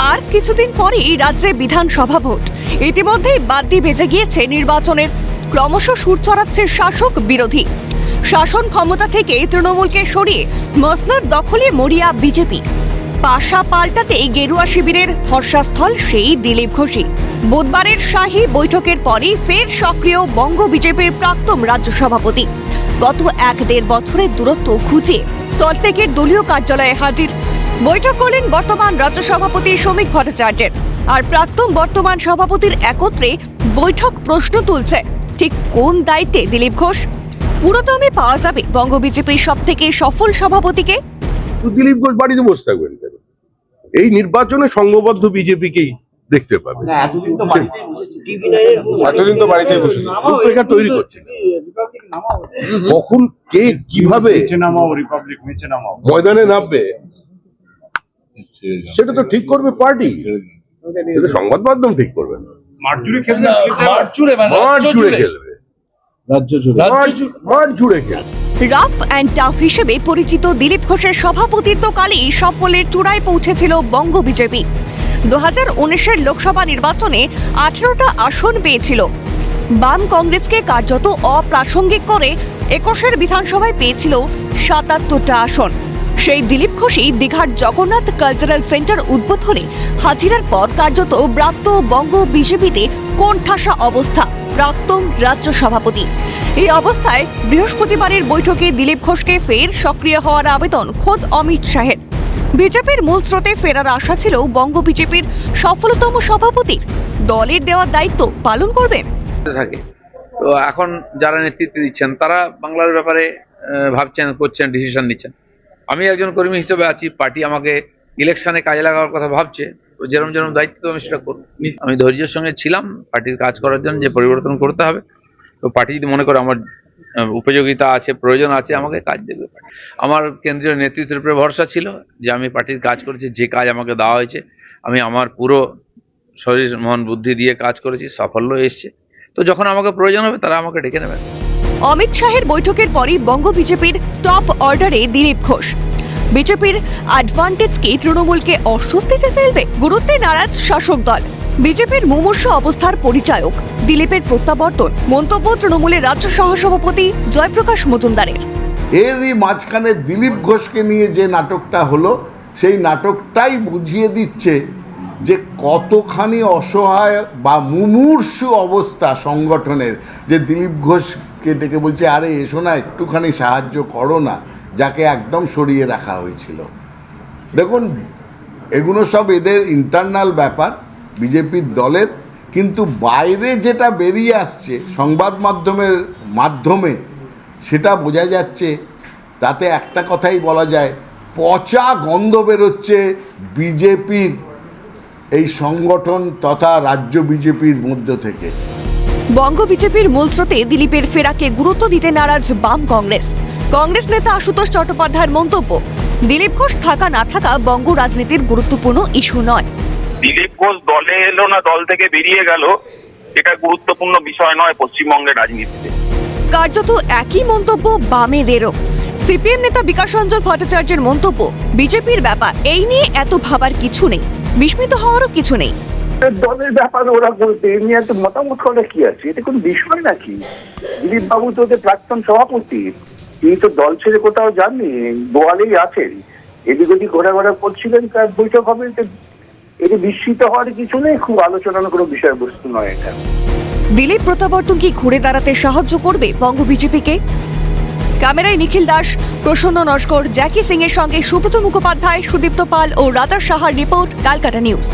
আর কিছুদিন পরেই রাজ্যে বিধানসভা ভোট। ইতিমধ্যেই বাদ্যি বেজে গিয়েছে নির্বাচনের। ক্রমশ সুর চড়াচ্ছে শাসক বিরোধী। শাসন ক্ষমতা থেকে তৃণমূলকে সরিয়ে মসনদ দখলে মরিয়া বিজেপি। পাশা পাল্টাতে গেরুয়া শিবিরের ভরসাস্থল সেই দিলীপ ঘোষই। বুধবারের শাহী বৈঠকের পরই ফের সক্রিয় বঙ্গ বিজেপির প্রাক্তন রাজ্য সভাপতি। গত 1-1.5 বছরের দূরত্ব খুঁজে সল্টলেকের দলীয় কার্যালয়ে হাজির। বৈঠক করলেন বর্তমান রাজ্য সভাপতি শ্রমিক ভট্টাচার্যের আর প্রাক্তন বর্তমান সভাপতির একত্রে বৈঠক প্রশ্ন তুলছে ঠিক কোন দায়িত্বে দিলীপ ঘোষ। পুরোদমে পাওয়া যাবে বঙ্গ বিজেপির সব থেকে সফল সভাপতিকে। দিলীপ ঘোষ বাড়িতে বসে থাকবেন কেন? এই নির্বাচনে সংঘবদ্ধ বিজেপিকেই দেখতে পাবে। এতদিন তো বাড়িতেই বসে রূপরেখা তৈরি করছে। কখন কে কিভাবে ময়দানে নামবে সেটা তো ঠিক করবে পার্টি, সংবাদ মাধ্যম ঠিক করবে না। মাঠ জুড়ে খেলবে, মাঠ জুড়ে খেলবে। রাফ অ্যান্ড টাফ হিসেবে পরিচিত দিলীপ ঘোষের সভাপতিত্বকালেই সাফল্যের চূড়ায় পৌঁছেছিল বঙ্গ বিজেপি। 2019-এর লোকসভা নির্বাচনে 18টা আসন পেয়েছিল। বাম কংগ্রেসকে কার্যত অপ্রাসঙ্গিক করে 21-এর বিধানসভায় পেয়েছিল 77টা আসন। সেই দিলীপ ঘোষই দীঘার জগন্নাথ কালচারাল সেন্টার উদ্বোধনে হাজিরার পর কার্যত ব্রাত্য বঙ্গ বিজেপিতে কোণঠাসা অবস্থা প্রাক্তন রাজ্য সভাপতি। এই অবস্থায় বৃহস্পতিবারের বৈঠকে দিলীপ ঘোষকে ফের সক্রিয় হওয়ার আবেদন খোদ অমিত শাহের। বিজেপির মূল স্রোতে ফেরার আশা ছিল বঙ্গ বিজেপির সফলতম সভাপতির। দলের দেওয়া দায়িত্ব পালন করবেন। তো এখন যারা নেতৃত্ব দিচ্ছেন তারা বাংলার ব্যাপারে ভাবছেন, করছেন, ডিসিশন নিচ্ছেন। আমি একজন কর্মী হিসেবে আছি, পার্টি আমাকে ইলেকশনে কাজে লাগানোর কথা ভাবছে, তো যেরকম যেরকম দায়িত্ব আমি সেটা করব। আমি ধৈর্যের সঙ্গে ছিলাম পার্টির কাজ করার জন্য, যে পরিবর্তন করতে হবে। তো পার্টি যদি মনে করে আমার উপযোগিতা আছে, প্রয়োজন আছে, আমাকে কাজ দেবে। আমার কেন্দ্রীয় নেতৃত্বের উপরে ভরসা ছিল যে আমি পার্টির কাজ করেছি, যে কাজ আমাকে দেওয়া হয়েছে আমি আমার পুরো শরীর মন বুদ্ধি দিয়ে কাজ করেছি, সাফল্য এসছে। তো যখন আমাকে প্রয়োজন হবে তারা আমাকে ডেকে নেবেন। অমিত শাহের বৈঠকের পরই বঙ্গ বিজেপির টপ অর্ডারে দিলীপ ঘোষ। বিজেপির অ্যাডভান্টেজকে তৃণমূলকে অস্বস্তিতে ফেলবে, গুরুত্বে নারাজ শাসক দল। বিজেপির মুমূর্ষ অবস্থার পরিচায়ক দিলীপের প্রত্যাবর্তন, মন্তব্য তৃণমূলের রাজ্য সহসভাপতি জয়প্রকাশ মজুমদারের। এরই মাঝখানে দিলীপ ঘোষকে নিয়ে যে নাটকটা হলো, সেই নাটকটাই বুঝিয়ে দিচ্ছে যে কতখানি অসহায় বা মুমূর্ষু অবস্থা সংগঠনের, যে দিলীপ ঘোষকে ডেকে বলছে আরে এসো না, একটুখানি সাহায্য করো না, যাকে একদম সরিয়ে রাখা হয়েছিল। দেখুন, এগুলো সব এদের ইন্টারনাল ব্যাপার বিজেপির দলের, কিন্তু বাইরে যেটা বেরিয়ে আসছে সংবাদ মাধ্যমের মাধ্যমে সেটা বোঝা যাচ্ছে। তাতে একটা কথাই বলা যায়, পচা গন্ধ বেরোচ্ছে বিজেপির এই সংগঠন তথা রাজ্য বিজেপির মধ্য থেকে। বঙ্গ বিজেপির মূল স্রোতে দিলীপের ফেরাকে গুরুত্ব দিতে নারাজ বাম কংগ্রেস। কংগ্রেস নেতা আশুতোষ চট্টোপাধ্যায়ের মন্তব্য, দিলীপ ঘোষ থাকা না থাকা বঙ্গ রাজনীতির গুরুত্বপূর্ণ ইস্যু নয়। দিলীপ ঘোষ দলে এলো না দল থেকে বেরিয়ে গেল, এটা গুরুত্বপূর্ণ বিষয় নয় পশ্চিমবঙ্গের রাজনীতিতে। কার্যত একই মন্তব্য বামেদেরও। সিপিএম নেতা বিকাশ রঞ্জন ভট্টাচার্যের মন্তব্য, বিজেপির ব্যাপার, এই নিয়ে এত ভাবার কিছু নেই, বিস্মিত হওয়ারও কিছু নেই। দলের ব্যাপারে ওরা বলতে এ নিয়ে এত মতামত করা কি আছে? এটা কোন বিষয় নাকি? দিলীপ বাবু তো ওদের প্রাক্তন সভাপতি, তিনি তো দল ছেড়ে কোথাও যাননি, বোয়ালেই আছেন, এদিক ওদিক ঘোরাঘোরা করছিলেন, তার বৈঠক হবে। এটি বিস্মিত হওয়ার কিছু নেই, খুব আলোচনার কোনো বিষয়বস্তু নয় এটা। দিলীপ প্রত্যাবর্তন কি ঘুরে দাঁড়াতে সাহায্য করবে বঙ্গ বিজেপিকে? ক্যামেরায় নিখিল দাস, প্রসন্ন নস্কর, জ্যাকি সিং এর সঙ্গে সুব্রত মুখোপাধ্যায়, সুদীপ্ত পাল ও রাজা সাহার রিপোর্ট, ক্যালকাটা নিউজ।